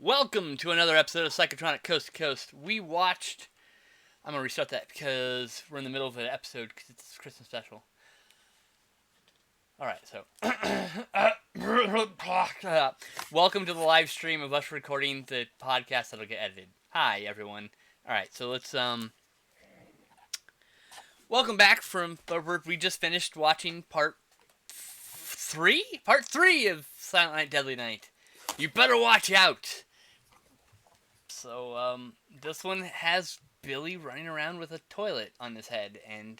Welcome to another episode of Psychotronic Coast to Coast. I'm going to restart that because we're in the middle of an episode because it's a Christmas special. Alright, so. Welcome to the live stream of us recording the podcast that'll get edited. Hi, everyone. Alright, so let's, welcome back from. We just finished watching part 3? Part 3 of Silent Night, Deadly Night. You better watch out! So, this one has Billy running around with a toilet on his head and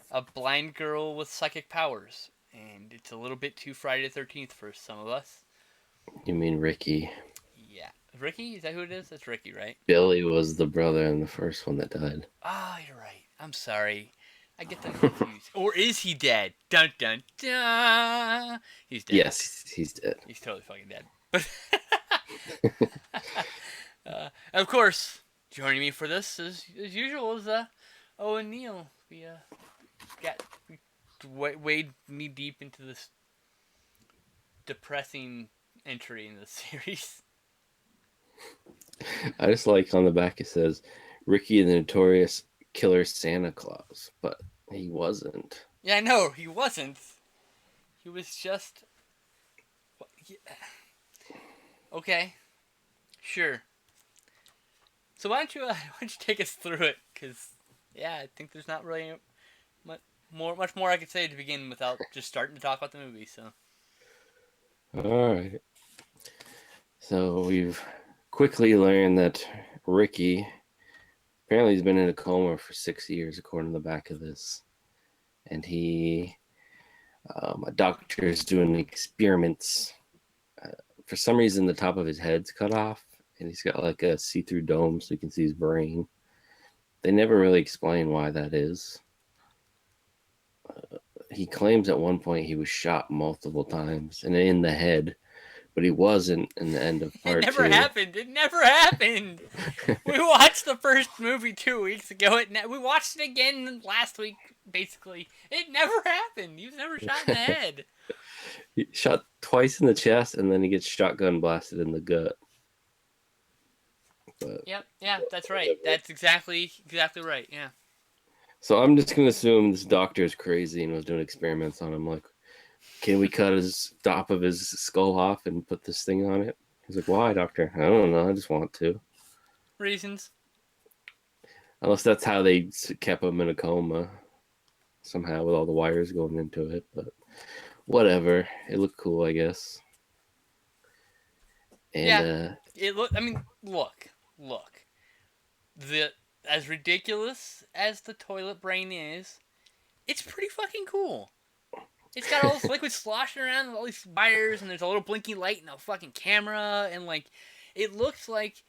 a blind girl with psychic powers. And it's a little bit too Friday the 13th for some of us. You mean Ricky? Yeah. Ricky? Is that who it is? That's Ricky, right? Billy was the brother in the first one that died. Ah, you're right. I'm sorry. I get them confused. Or is he dead? Dun dun dun! He's dead. Yes, he's dead. He's totally fucking dead. But of course, joining me for this as usual is Owen and Neil. We wade knee deep into this depressing entry in the series. I just like on the back it says Ricky the Notorious Killer Santa Claus, but he wasn't. Yeah, I know he wasn't. He was just. Okay, sure. So why don't you take us through it? Because I think there's not really much more I could say to begin without just starting to talk about the movie. So. All right. So we've quickly learned that Ricky apparently has been in a coma for 6 years, according to the back of this, and a doctor is doing experiments. For some reason, the top of his head's cut off, and he's got like a see-through dome so you can see his brain. They never really explain why that is. He claims at one point he was shot multiple times and in the head, but he wasn't in the end of part 2. It never happened. We watched the first movie 2 weeks ago. We watched it again last week, basically. It never happened. He was never shot in the head. He shot twice in the chest, and then he gets shotgun blasted in the gut. But, yeah, that's right. That's exactly right, yeah. So I'm just going to assume this doctor is crazy and was doing experiments on him. Like, can we cut his top of his skull off and put this thing on it? He's like, why, doctor? I don't know. I just want to. Reasons. Unless that's how they kept him in a coma. Somehow with all the wires going into it. But whatever. It looked cool, I guess. And, it looked... I mean, look. As ridiculous as the toilet brain is, it's pretty fucking cool. It's got all this liquid sloshing around with all these wires, and there's a little blinking light and a fucking camera, and like, it looks like.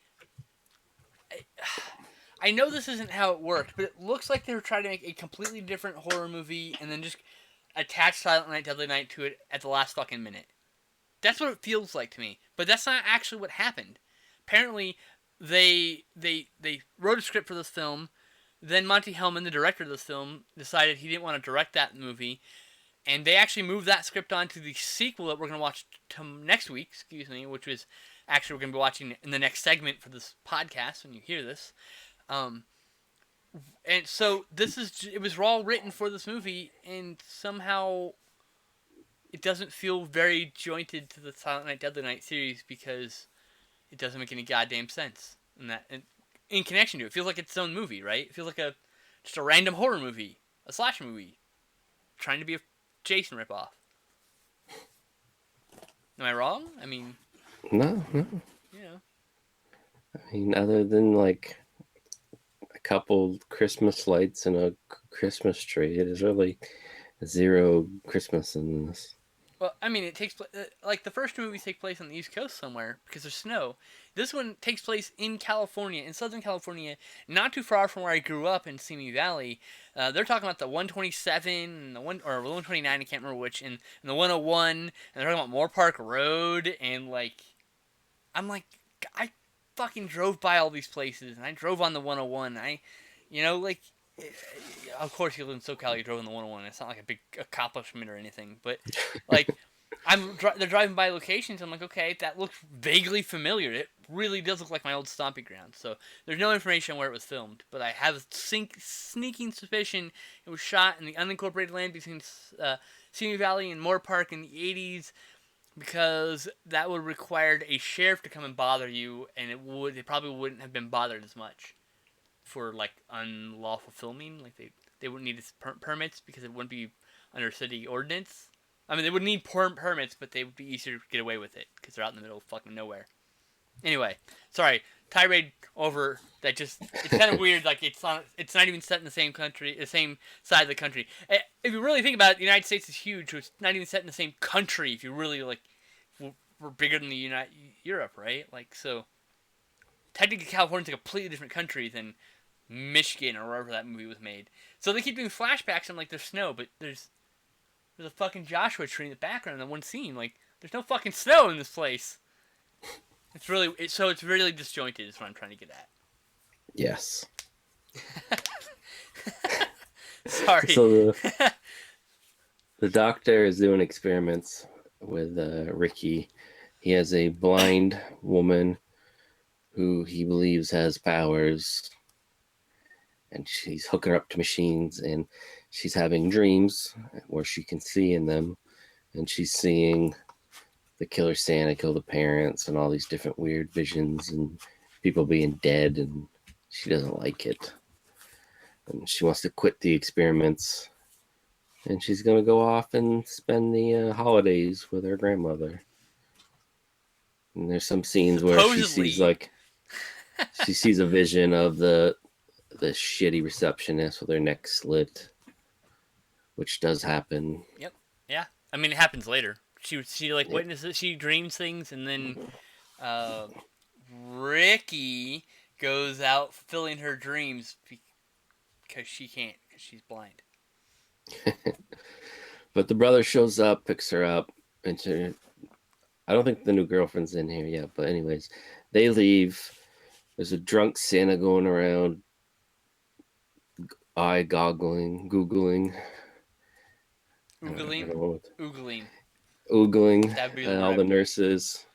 I know this isn't how it worked, but it looks like they were trying to make a completely different horror movie and then just attach Silent Night, Deadly Night to it at the last fucking minute. That's what it feels like to me, but that's not actually what happened. Apparently, they wrote a script for this film. Then Monty Hellman, the director of this film, decided he didn't want to direct that movie. And they actually moved that script on to the sequel that we're going to watch next week, which is actually we're going to be watching in the next segment for this podcast when you hear this. And so it was all written for this movie, and somehow it doesn't feel very jointed to the Silent Night, Deadly Night series because it doesn't make any goddamn sense in connection to it. It feels like its own movie, right? It feels like just a random horror movie, a slasher movie, trying to be a Jason ripoff. Am I wrong? I mean... No. Yeah. I mean, other than like a couple Christmas lights and a Christmas tree, it is really zero Christmas in this. Well, I mean, it takes like the first two movies take place on the East Coast somewhere because there's snow. This one takes place in California, in Southern California, not too far from where I grew up in Simi Valley. They're talking about the 127 and the 129, I can't remember which, and the 101, and they're talking about Moore Park Road, and like, I'm like, I fucking drove by all these places, and I drove on the 101. Of course, you live in SoCal, you drove on the 101. It's not like a big accomplishment or anything, but like, They're driving by locations. I'm like, okay, that looks vaguely familiar. It really does look like my old stomping ground. So there's no information on where it was filmed, but I have a sneaking suspicion it was shot in the unincorporated land between Simi Valley and Moore Park in the 80s, because that would have required a sheriff to come and bother you, and they probably wouldn't have been bothered as much for like unlawful filming. Like they wouldn't need permits because it wouldn't be under city ordinance. I mean, they would need permits, but they would be easier to get away with it because they're out in the middle of fucking nowhere. Anyway, sorry, tirade over that. It's kind of weird. Like it's not even set in the same country, the same side of the country. If you really think about it, the United States is huge. So it's not even set in the same country. If you really like, we're bigger than the Europe, right? Like so. Technically, California's a completely different country than Michigan or wherever that movie was made. So they keep doing flashbacks and like there's snow, but there's a fucking Joshua tree in the background in one scene. Like there's no fucking snow in this place. It's really disjointed. Is what I'm trying to get at. Yes. Sorry. So the doctor is doing experiments with Ricky. He has a blind woman who he believes has powers, and she's hooking her up to machines, and she's having dreams where she can see in them, and she's seeing the killer Santa kill the parents and all these different weird visions and people being dead, and she doesn't like it. And she wants to quit the experiments, and she's going to go off and spend the holidays with her grandmother. And there's some scenes where she sees a vision of the shitty receptionist with her neck slit, which does happen. Yep. Yeah. I mean, it happens later. She witnesses, she dreams things, and then Ricky goes out fulfilling her dreams because she can't, because she's blind. But the brother shows up, picks her up, and I don't think the new girlfriend's in here yet, but anyways, they leave. There's a drunk Santa going around, googling, all the nurses.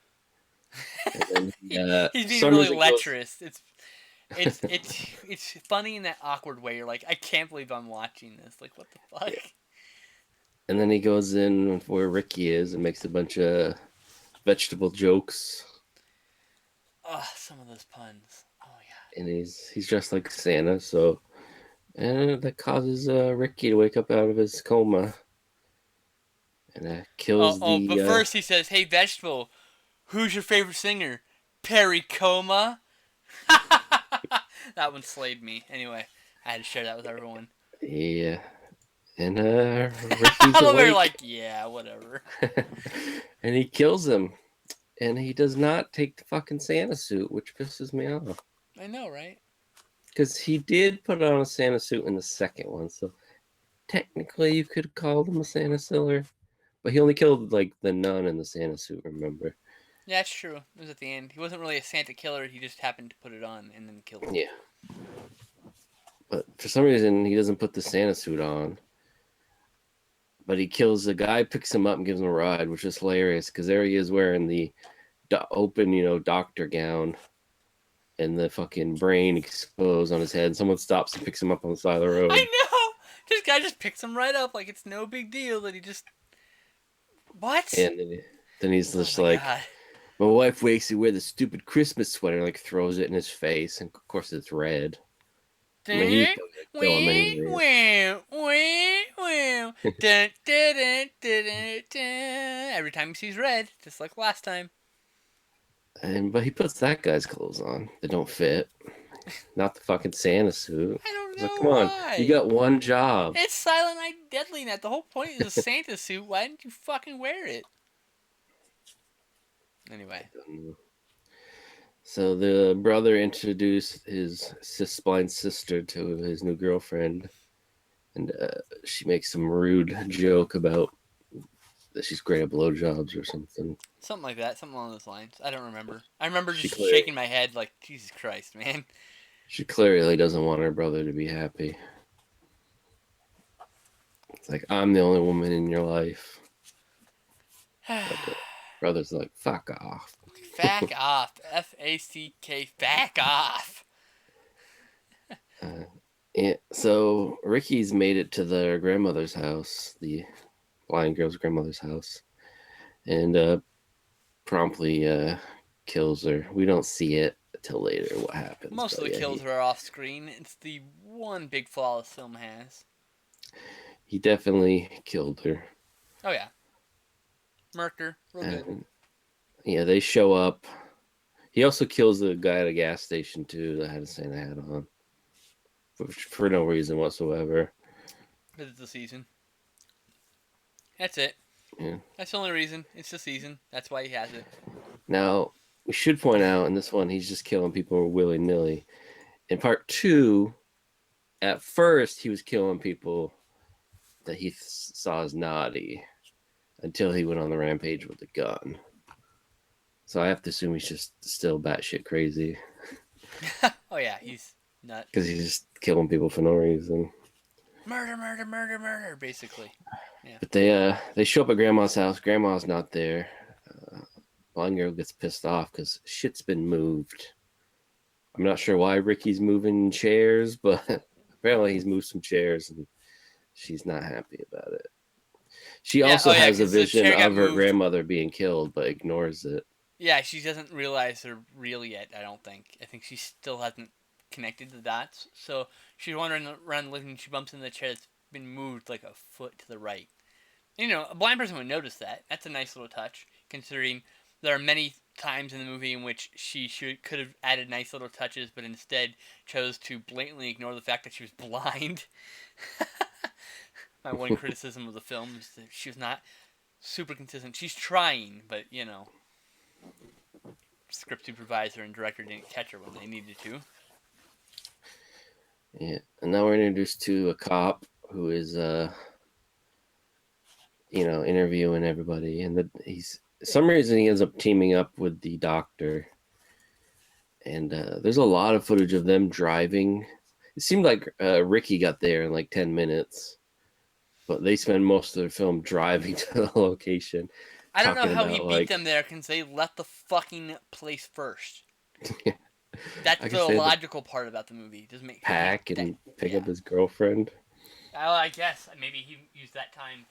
And then, he's being really lecherous. It's funny in that awkward way. You're like, I can't believe I'm watching this. Like, what the fuck? Yeah. And then he goes in where Ricky is and makes a bunch of vegetable jokes. Oh, some of those puns. Oh yeah. And he's dressed like Santa, and that causes Ricky to wake up out of his coma. And that kills but first he says, "Hey, vegetable, who's your favorite singer? Perry Coma." That one slayed me. Anyway, I had to share that with everyone. Yeah. And Ricky's awake. Like, yeah, whatever. And he kills him. And he does not take the fucking Santa suit, which pisses me off. I know, right? Because he did put on a Santa suit in the second one, so technically you could have called him a Santa killer. But he only killed, like, the nun in the Santa suit, remember? Yeah, that's true. It was at the end. He wasn't really a Santa killer. He just happened to put it on and then killed him. Yeah. But for some reason, he doesn't put the Santa suit on. But he kills the guy, picks him up, and gives him a ride, which is hilarious, because there he is wearing the open, doctor gown, and the fucking brain exposed on his head. Someone stops and picks him up on the side of the road. I know! This guy just picks him right up like it's no big deal that he just... What? And then he's just like, God. My wife wakes me wear the stupid Christmas sweater, like throws it in his face, and of course it's red. Every time he sees red, just like last time. But he puts that guy's clothes on that don't fit. Not the fucking Santa suit. I don't know. Like, come on, you got one job. It's Silent Night Deadly Night. The whole point is a Santa suit. Why didn't you fucking wear it? Anyway. So the brother introduced his blind sister to his new girlfriend, and she makes some rude joke about that she's great at blowjobs or something. Something like that. Something along those lines. I don't remember. I remember just shaking my head like, Jesus Christ, man. She clearly doesn't want her brother to be happy. It's like, I'm the only woman in your life. But the brother's like, fuck off. Fack off. F-A-C-K. Fack off. So Ricky's made it to their grandmother's house, the blind girl's grandmother's house, and promptly kills her. We don't see it till later what happens. Most of the kills are off screen. It's the one big flaw this film has. He definitely killed her. Oh, yeah. Murked her. Real good. Yeah, they show up. He also kills the guy at a gas station, too, that had a Santa hat on. For no reason whatsoever. Because it's the season. That's it. Yeah. That's the only reason. It's the season. That's why he has it. Now, we should point out in this one, he's just killing people willy-nilly. In part 2, at first, he was killing people that he saw as naughty until he went on the rampage with the gun. So I have to assume he's just still batshit crazy. Oh, yeah. He's nuts. Because he's just killing people for no reason. Murder, murder, murder, murder, basically. Yeah. But they show up at Grandma's house. Grandma's not there. Blind girl gets pissed off because shit's been moved. I'm not sure why Ricky's moving chairs, but apparently he's moved some chairs and she's not happy about it. She also has a vision of her grandmother being killed, but ignores it. Yeah, she doesn't realize they're real yet, I don't think. I think she still hasn't connected the dots. So she's wandering around the living room, she bumps into the chair that's been moved like a foot to the right. And, a blind person would notice that. That's a nice little touch, considering there are many times in the movie in which she could have added nice little touches, but instead chose to blatantly ignore the fact that she was blind. My one criticism of the film is that she was not super consistent. She's trying, but, script supervisor and director didn't catch her when they needed to. Yeah, and now we're introduced to a cop who is, interviewing everybody, and he's for some reason he ends up teaming up with the doctor, and there's a lot of footage of them driving. It seemed like Ricky got there in like 10 minutes, but they spend most of their film driving to the location. I don't know how he beat them there because they left the fucking place first. That's the logical part about the movie. It doesn't make pack and pick up his girlfriend. Oh, I guess maybe he used that time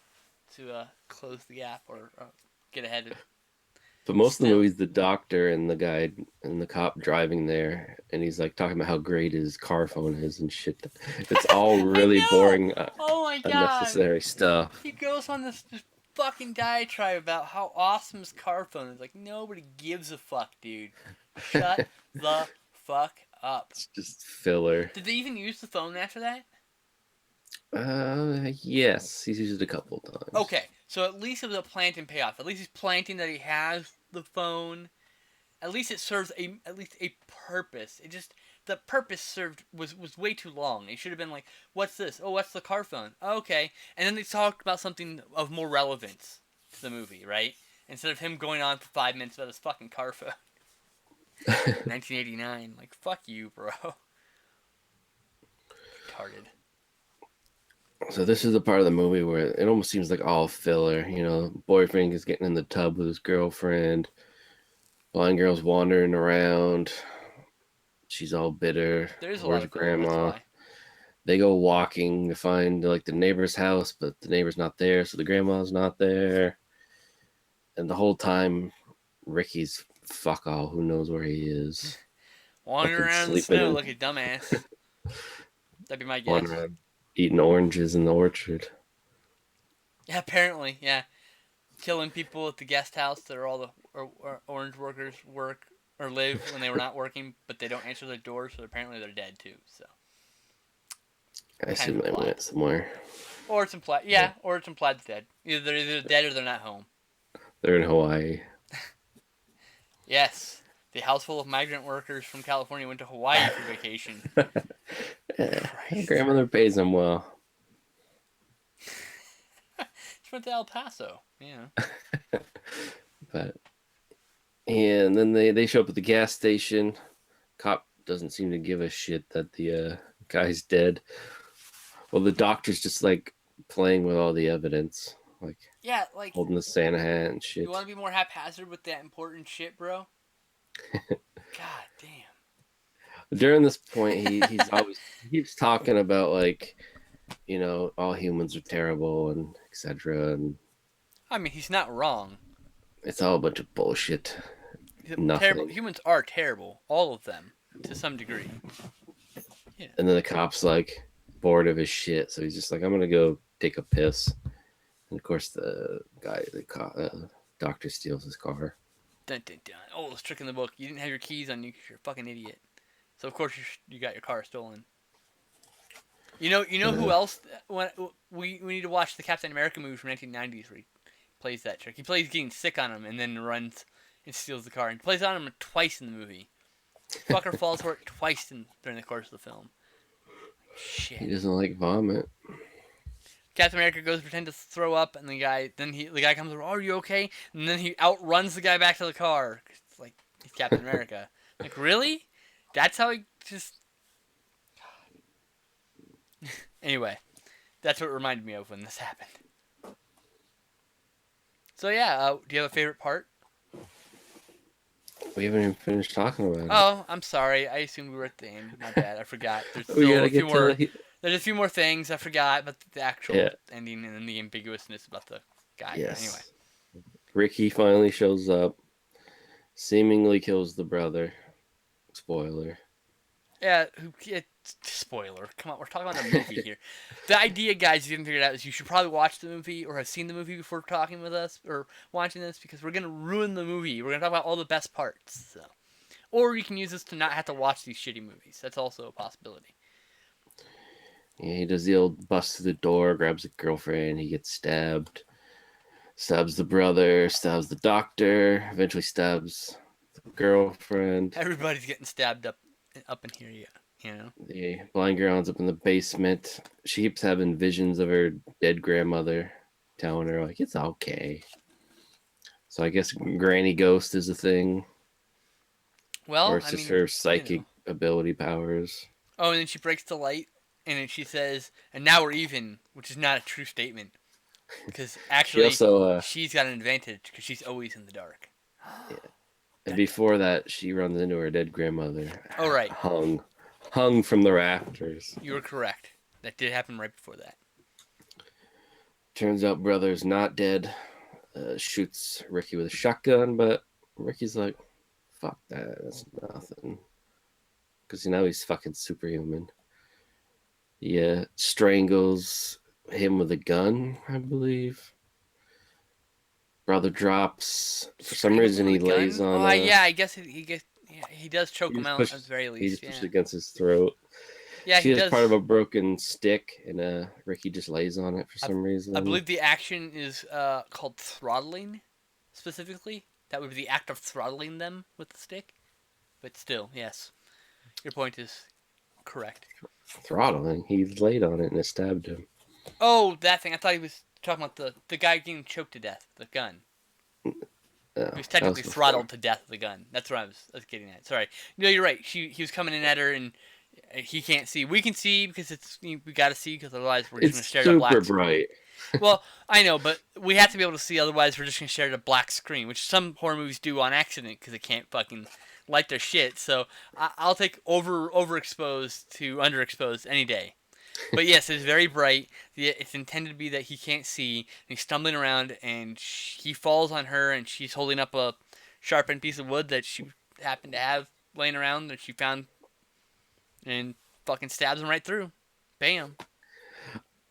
to close the gap or get ahead of it. But most of the movie's the doctor and the guy and the cop driving there, and he's like talking about how great his car phone is and shit. It's all really boring, oh my God. unnecessary stuff. He goes on this fucking diatribe about how awesome his car phone is. Like, nobody gives a fuck, dude. Shut the fuck up. It's just filler. Did they even use the phone after that? Yes, he's used it a couple of times. Okay, so at least it was a plant and payoff. At least he's planting that he has the phone. At least it serves at least a purpose. The purpose served was way too long. It should have been like, what's this? Oh, what's the car phone? Oh, okay, and then they talked about something of more relevance to the movie, right? Instead of him going on for 5 minutes about his fucking car phone. 1989, like fuck you, bro. Retarded. So this is the part of the movie where it almost seems like all filler. Boyfriend is getting in the tub with his girlfriend. Blind girl's wandering around. She's all bitter. There's a lot of grandma. They go walking to find the neighbor's house, but the neighbor's not there, so the grandma's not there. And the whole time, Ricky's fuck all. Who knows where he is? Wandering around in the snow like a dumbass. That'd be my guess. Eating oranges in the orchard. Yeah, apparently, yeah. Killing people at the guest house that are all the orange workers work or live when they were not working, but they don't answer their door, so apparently they're dead too. So I assume they went somewhere. Or it's implied, yeah, or it's implied they're dead. Either they're dead or they're not home. They're in Hawaii. Yes. The house full of migrant workers from California went to Hawaii for vacation. Grandmother pays them well. She went to El Paso, yeah. And then they show up at the gas station. Cop doesn't seem to give a shit that the guy's dead. Well, the doctor's just playing with all the evidence. Yeah, like holding the Santa hat and shit. you want to be more haphazard with that important shit, bro? God damn. During this point, he keeps talking about like, all humans are terrible and etc. And I mean, he's not wrong. it's all a bunch of bullshit. Terrible. Nothing. Humans are terrible, all of them, to some degree. Yeah. And then the cop's like bored of his shit, so he's just like, I'm gonna go take a piss. And of course, the doctor steals his car. Dun, dun, dun. Oh, it's trick in the book. You didn't have your keys on you because you're a fucking idiot. So of course you got your car stolen. You know who else? When we need to watch the Captain America movie from 1990s where he plays that trick. He plays getting sick on him and then runs and steals the car. And he plays on him twice in the movie. Fucker falls for it twice during the course of the film. Shit. He doesn't like vomit. Captain America goes to pretend to throw up, and the guy comes over. Oh, are you okay? And then he outruns the guy back to the car. It's like he's Captain America. Like really? That's how he just. Anyway, that's what it reminded me of when this happened. So yeah, do you have a favorite part? We haven't even finished talking about it. Oh, I'm sorry. I assumed we were at the end. My bad. I forgot. There's We still gotta a few get more. to There's a few more things I forgot, but the actual Yeah. ending and then the ambiguousness about the guy. Yes. Anyway. Ricky finally shows up, seemingly kills the brother. Spoiler. Yeah, spoiler. Come on, we're talking about a movie here. The idea, guys, if you haven't figured it out, is you should probably watch the movie or have seen the movie before talking with us or watching this because we're going to ruin the movie. We're going to talk about all the best parts. So. Or you can use this to not have to watch these shitty movies. That's also a possibility. Yeah, he does the old bust through the door, grabs a girlfriend, he gets stabbed. Stabs the brother, stabs the doctor, eventually stabs the girlfriend. Everybody's getting stabbed up in here, yeah. You know? The blind girl ends up in the basement. She keeps having visions of her dead grandmother, telling her, like, it's okay. So I guess Granny Ghost is a thing. Well, or it's just her psychic ability powers. Oh, and then she breaks the light, and then she says, and now we're even, which is not a true statement. Because actually, she's got an advantage, because she's always in the dark. Yeah. And before that, she runs into her dead grandmother. Oh, right. Hung from the rafters. You were correct. That did happen right before that. Turns out brother's not dead. Shoots Ricky with a shotgun, but Ricky's like, fuck that, that's nothing. Because he's fucking superhuman. He strangles him with a gun, I believe. Brother drops. For some reason, he lays on. Yeah, I guess he does choke him out at the very least. He just pushed against his throat. Yeah, she has part of a broken stick, and Ricky just lays on it for some reason. I believe the action is called throttling, specifically. That would be the act of throttling them with the stick. But still, yes, your point is correct. Throttling? He laid on it and it stabbed him. Oh, that thing. I thought he was talking about the guy getting choked to death with the gun. Oh, he was technically throttled to death with the gun. That's what I was getting at. Sorry. No, you're right. He was coming in at her and he can't see. We can see because we got to see because otherwise we're just going to stare at a black screen. It's super bright. Well, I know, but we have to be able to see. Otherwise, we're just going to stare at a black screen, which some horror movies do on accident because they can't fucking light their shit. So I'll take overexposed to underexposed any day. But yes, it's very bright. It's intended to be that he can't see. And he's stumbling around, and he falls on her, and she's holding up a sharpened piece of wood that she happened to have laying around that she found, and fucking stabs him right through. Bam.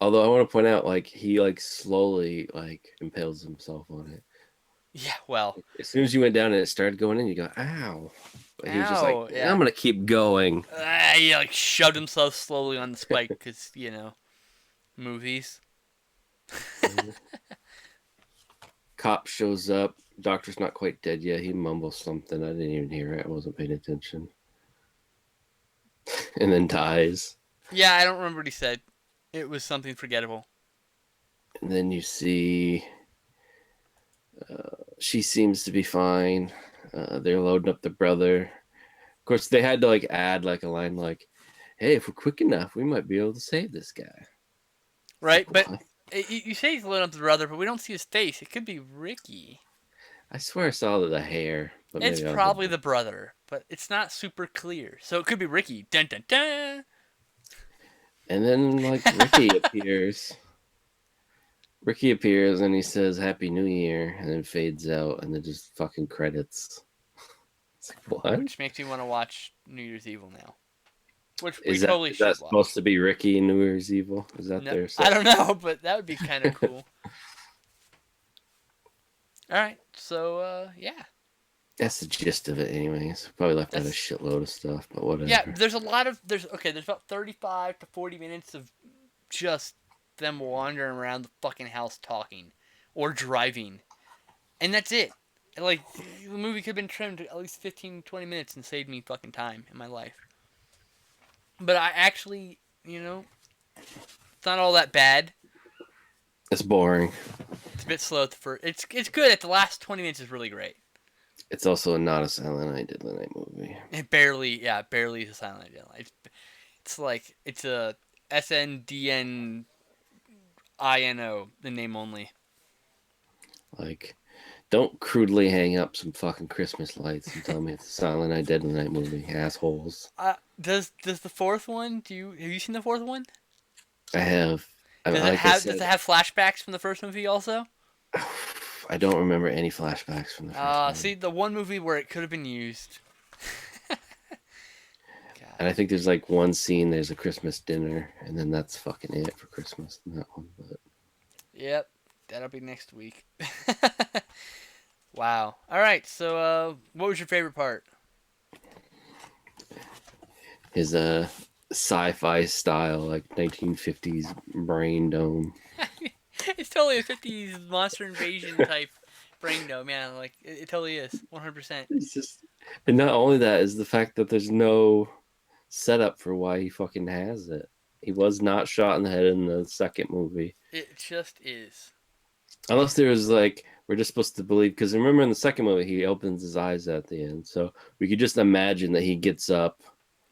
Although I want to point out, he slowly impales himself on it. Yeah, well. As soon as you went down and it started going in, you go, ow. But he was just like, yeah. I'm going to keep going. He shoved himself slowly on the spike because, movies. Cop shows up. Doctor's not quite dead yet. He mumbles something. I didn't even hear it. I wasn't paying attention. And then dies. Yeah, I don't remember what he said. It was something forgettable. And then you see she seems to be fine. They're loading up the brother. Of course, they had to add a line hey, if we're quick enough, we might be able to save this guy. Right, but You say he's loading up the brother, but we don't see his face. It could be Ricky. I swear I saw the hair, but It's maybe I was probably wrong. the brother, but it's not super clear. So it could be Ricky. Dun dun dun. And then like Ricky appears. Ricky appears and he says Happy New Year and then fades out and then just fucking credits. It's like, what? Which makes me want to watch New Year's Evil now. Which we Is that totally is that should supposed watch. to be Ricky in New Year's Evil? Is that No, their I set? don't know, but that would be kind of cool. All right, so yeah, That's the gist of it, anyways. Probably left out a that's shitload of stuff, but yeah. whatever. There's a lot of there's okay. There's about 35 to 40 minutes of just them wandering around the fucking house talking or driving, and that's it. Like the movie could have been trimmed to at least 15, 20 minutes and saved me fucking time in my life. But I actually, it's not all that bad. It's boring. It's a bit slow at the first. It's good at the last 20 minutes is really great. It's also not a Silent Night, Deadly Night movie. It barely is a Silent Night. It's like it's a SNDNINO, the name only. Like, don't crudely hang up some fucking Christmas lights and tell me it's a Silent Night, Deadly Night movie, assholes. Does the fourth one? Have you seen the fourth one? I have. Does it have flashbacks from the first movie also? I don't remember any flashbacks from the first movie. See the one movie where it could have been used. And I think there's like one scene, there's a Christmas dinner, and then that's fucking it for Christmas in that one. But Yep, that'll be next week. Wow. All right. So, what was your favorite part? his sci-fi style, like 1950s brain dome. It's totally a 50s monster invasion type brain dome, man. Like it totally is, 100%. It's just, and not only that is the fact that there's no setup for why he fucking has it. He was not shot in the head in the second movie. It just is. Unless there was like, we're just supposed to believe, because remember in the second movie he opens his eyes at the end, so we could just imagine that he gets up.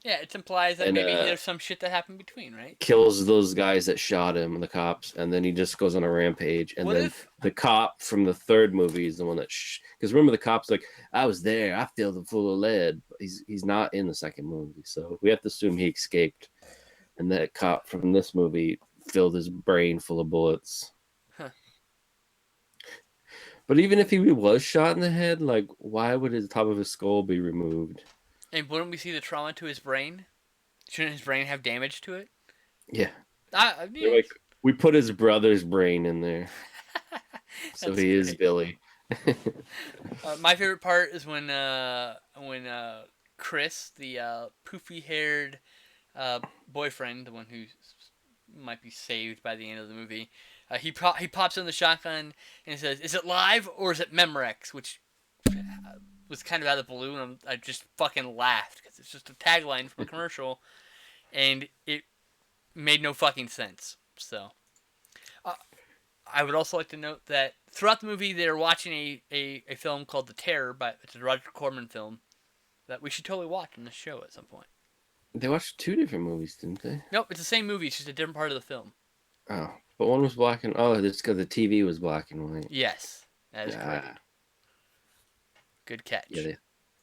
Yeah, it implies that And, maybe there's some shit that happened between, right? Kills those guys that shot him, the cops, and then he just goes on a rampage. And then the cop from the third movie is the one that, because remember the cop's like, I was there, I filled him full of lead. But he's not in the second movie, so we have to assume he escaped. And that cop from this movie filled his brain full of bullets. Huh. But even if he was shot in the head, like, why would the top of his skull be removed? And wouldn't we see the trauma to his brain? Shouldn't his brain have damage to it? Yeah. Yeah. Like, we put his brother's brain in there. So he is Billy. My favorite part is when Chris, the poofy-haired boyfriend, the one who might be saved by the end of the movie, he pops in the shotgun and says, "Is it live or is it Memorex?" Which was kind of out of the blue, and I just fucking laughed because it's just a tagline from a commercial, and it made no fucking sense. So, I would also like to note that throughout the movie, they're watching a film called The Terror, it's a Roger Corman film that we should totally watch in this show at some point. They watched two different movies, didn't they? Nope, it's the same movie. It's just a different part of the film. Oh, but one was black and it's because the TV was black and white. Yes, that is correct. Good catch. Yeah,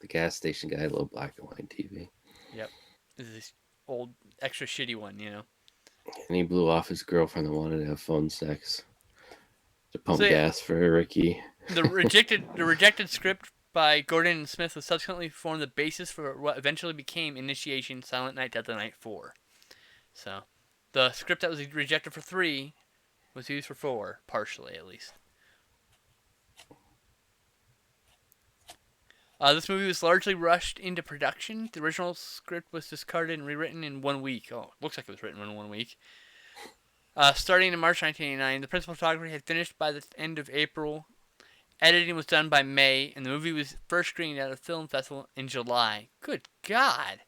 the gas station guy had a little black and white TV. Yep, this is this old extra shitty one, you know. And he blew off his girlfriend that wanted to have phone sex to pump gas for Ricky. The rejected script by Gordon and Smith was subsequently formed the basis for what eventually became Initiation Silent Night Deadly Night 4. So, the script that was rejected for 3 was used for 4, partially at least. This movie was largely rushed into production. The original script was discarded and rewritten in 1 week. Oh, it looks like it was written in 1 week. Starting in March 1989, the principal photography had finished by the end of April. Editing was done by May, and the movie was first screened at a film festival in July. Good God.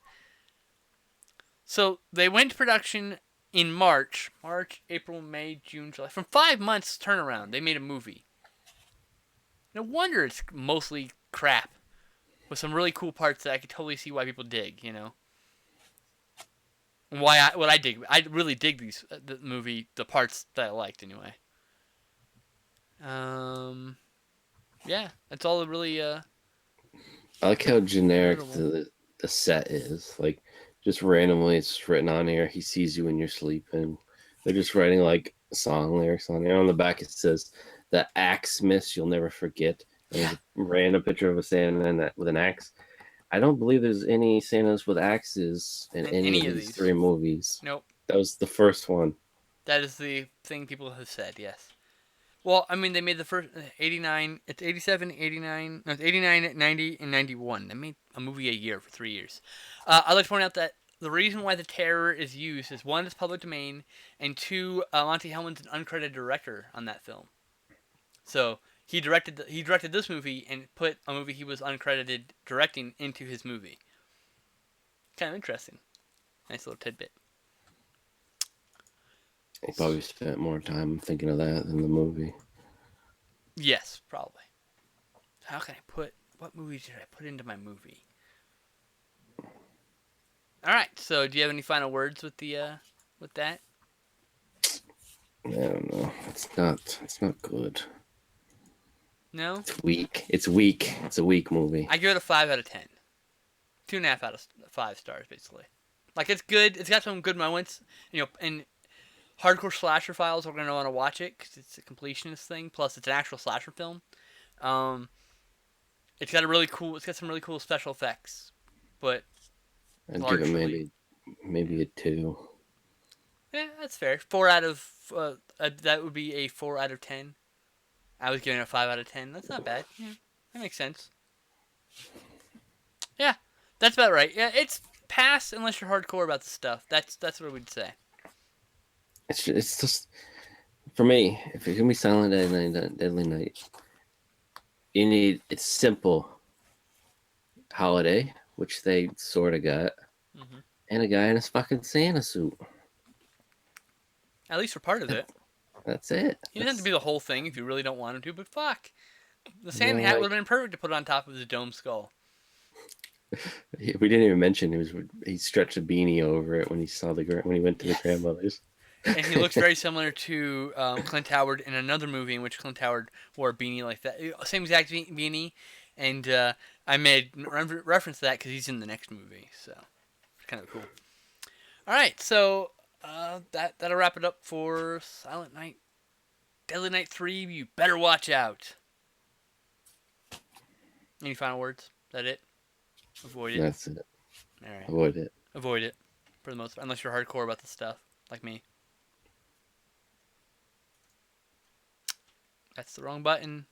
So they went to production in March, April, May, June, July. From 5 months turnaround, they made a movie. No wonder it's mostly crap, with some really cool parts that I could totally see why people dig, you know. And what I dig, I really dig the movie, the parts that I liked anyway. Yeah, that's all really I like how generic notable. the set is. Like, just randomly, it's just written on here. He sees you when you're sleeping. They're just writing like song lyrics on here. On the back, it says, "The axe miss you'll never forget." And Yeah, there's a random picture of a Santa with an axe. I don't believe there's any Santas with axes in in any of any of these these. three movies. Nope. That was the first one. That is the thing people have said. Yes. Well, I mean, they made the first 89. It's 87, 89. No, it's 89, 90, and 91. They made a movie a year for 3 years. I'd like to point out that the reason why the terror is used is one, it's public domain, and two, Monty Hellman's an uncredited director on that film. So he directed this movie and put a movie he was uncredited directing into his movie. Kind of interesting. Nice little tidbit. He probably spent more time thinking of that than the movie. Yes, probably. How can I put what movie did I put into my movie? All right. So, do you have any final words with the with that? I don't know. It's not good. No. It's weak. It's weak. It's a weak movie. I give it a 5 out of 10. 2.5 out of 5 stars, basically. Like, it's good. It's got some good moments. And hardcore slasher files are gonna want to watch it because it's a completionist thing. Plus, it's an actual slasher film. Um, it's got a really cool. It's got some really cool special effects, but I'd give it largely, maybe a 2. yeah, that's fair. 4 out of that would be a 4 out of 10. I was giving it a 5 out of 10. That's not bad. Yeah, that makes sense. Yeah, that's about right. Yeah, it's pass unless you're hardcore about the stuff. That's what we'd say. It's just for me. If it's gonna be Silent Deadly Night, it's simple holiday, which they sort of got, Hmm. and a guy in his fucking Santa suit. At least for part of it. That's it. He doesn't have to be the whole thing if you really don't want him to. But fuck, the Santa hat Like, would have been perfect to put on top of his dome skull. we didn't even mention he stretched a beanie over it when he went to the Yes. grandmother's. And he looks very similar to Clint Howard in another movie in which Clint Howard wore a beanie like that. Same exact beanie. And I made reference to that because he's in the next movie. So, it's kind of cool. All right. So, that'll wrap it up for Silent Night. Deadly Night 3, you better watch out. Any final words? Is that it? Avoid it. That's it. All right. Avoid it. Avoid it. For the most part. Unless you're hardcore about the stuff, like me. That's the wrong button.